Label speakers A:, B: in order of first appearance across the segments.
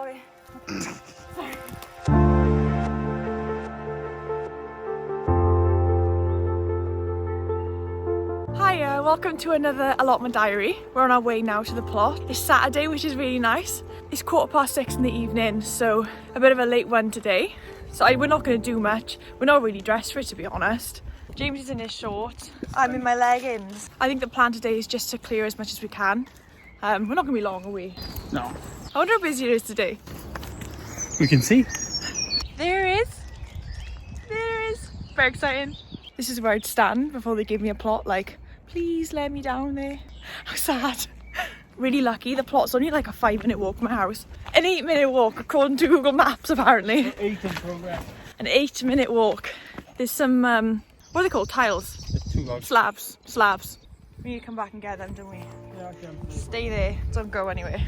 A: sorry. Hiya, welcome to another allotment diary. We're on our way now to the plot. It's Saturday, which is really nice. It's 6:15 in the evening, so a bit of a late one today. So we're not going to do much. We're not really dressed for it, to be honest. James is in his shorts. I'm in my leggings. I think the plan today is just to clear as much as we can. We're not going to be long, are we?
B: No.
A: I wonder how busy it is today.
B: We can see.
A: There it is. There it is. Very exciting. This is where I'd stand before they give me a plot, like, please let me down there. How sad. Really lucky, the plot's only like a 5-minute walk from my house. An 8-minute walk according to Google Maps apparently.
B: 8 in progress.
A: An 8-minute walk. There's some, what are they called? Tiles? Slabs. We need to come back and get them, don't we?
B: Yeah, I can.
A: Stay there, don't go anywhere.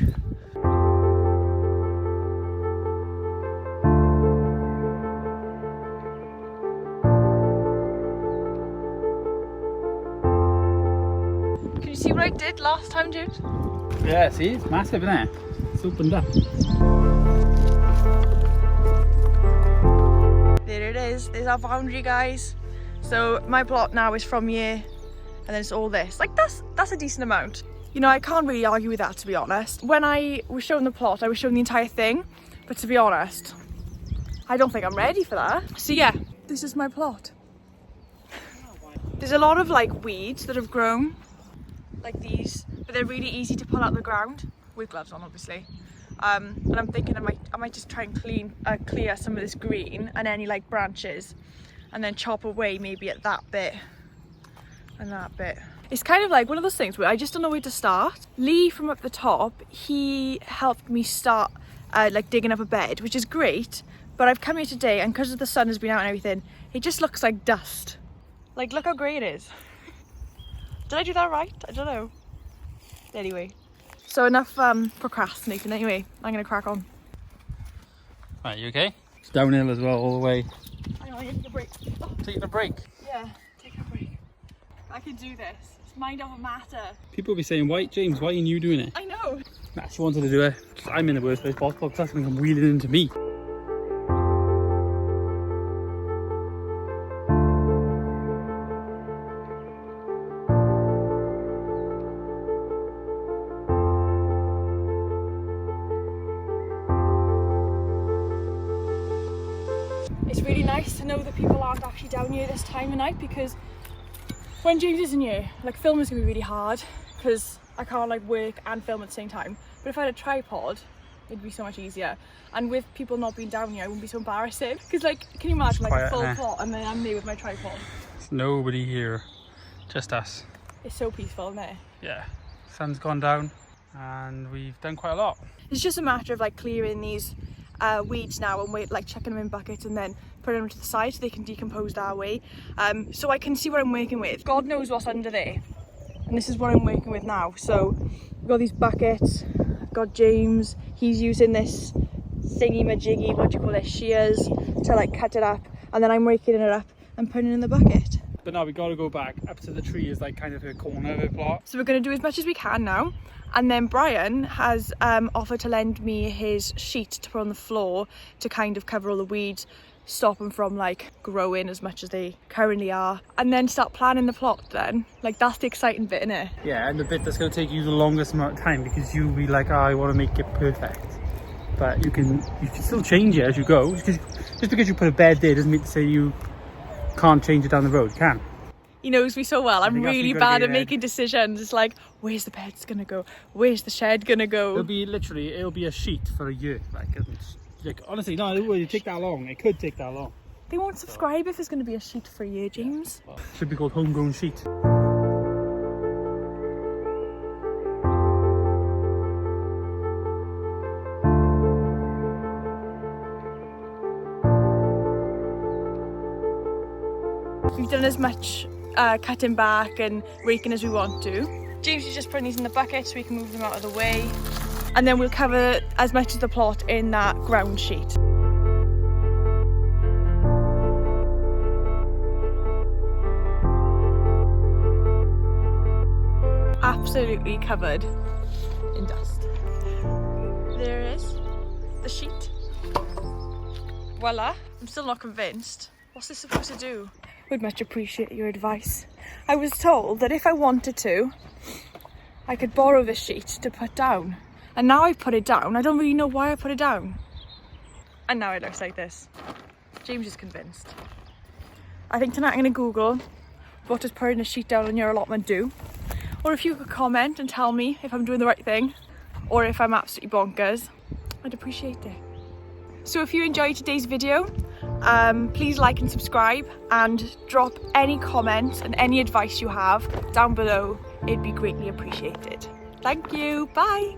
A: Can you see what I did last time, James?
B: Yeah, see, it's massive, isn't it? It's opened up.
A: There it is. There's our boundary, guys. So my plot now is from here, and then it's all this. Like that's a decent amount. You know, I can't really argue with that, to be honest. When I was shown the plot, I was shown the entire thing, but to be honest, I don't think I'm ready for that. So yeah, this is my plot. There's a lot of like weeds that have grown, like these, but they're really easy to pull out the ground with gloves on, obviously. But I'm thinking I might just try and clear some of this green and any like branches, and then chop away maybe at that bit and that bit. It's kind of like one of those things where I just don't know where to start. Lee from up the top, he helped me start like digging up a bed, which is great, but I've come here today and because the sun has been out and everything, it just looks like dust. Like, look how grey it is. Did I do that right? I don't know. Anyway, so enough procrastinating. Anyway, I'm gonna crack on.
B: Right, you okay? It's downhill as well, all the way.
A: I know, I need to take a break. Oh,
B: Taking a break.
A: yeah, take a break. I can do this. It's mind over matter.
B: People will be saying, why, James, why aren't you doing it?
A: I know.
B: Nah, she wanted to do it. I'm in the worst place possible because that's going to come wheeling into me.
A: It's really nice to know that people aren't actually down here this time of night, because when James isn't here, like filming's gonna be really hard because I can't like work and film at the same time. But if I had a tripod, it'd be so much easier. And with people not being down here, it wouldn't be so embarrassing. Because like, can you imagine like a full plot and then I'm there with my tripod?
B: There's nobody here, just us.
A: It's so peaceful, isn't it?
B: Yeah, sun's gone down and we've done quite a lot.
A: It's just a matter of like clearing these weeds now and like chucking them in buckets and then putting them to the side so they can decompose that way. So I can see what I'm working with. God knows what's under there. And this is what I'm working with now. So we've got these buckets. I've got James. He's using this thingy-majiggy, what do you call it, shears to like cut it up. And then I'm raking it up and putting it in the bucket.
B: But now we got to go back up to the tree is like kind of a corner of the plot.
A: So we're going to do as much as we can now. And then Brian has offered to lend me his sheet to put on the floor to kind of cover all the weeds, stop them from like growing as much as they currently are, and then start planning the plot then. Like, that's the exciting bit, innit?
B: Yeah, and the bit that's going to take you the longest amount of time because you'll be like, oh, I want to make it perfect. But you can still change it as you go. Just because you put a bed there doesn't mean to say you can't change it down the road. You can.
A: He knows me so well. I'm really bad at making decisions. It's like, where's the bed gonna go? Where's the shed gonna go?
B: It'll be a sheet for a year. Like honestly, no, it wouldn't take that long. It could take that long.
A: They won't subscribe if there's gonna be a sheet for a year, James.
B: Yeah, well, should be called homegrown sheet.
A: We've done as much cutting back and raking as we want to. James is just putting these in the bucket so we can move them out of the way. And then we'll cover as much of the plot in that ground sheet. Absolutely covered in dust. There it is. The voila. I'm still not convinced. What's this supposed to do? Would much appreciate your advice. I was told that if I wanted to, I could borrow this sheet to put down. And now I've put it down, I don't really know why I put it down. And now it looks like this. James is convinced. I think tonight I'm going to Google, what does putting a sheet down on your allotment do? Or if you could comment and tell me if I'm doing the right thing, or if I'm absolutely bonkers, I'd appreciate it. So if you enjoyed today's video, please like and subscribe, and drop any comments and any advice you have down below. It'd be greatly appreciated. Thank you, bye.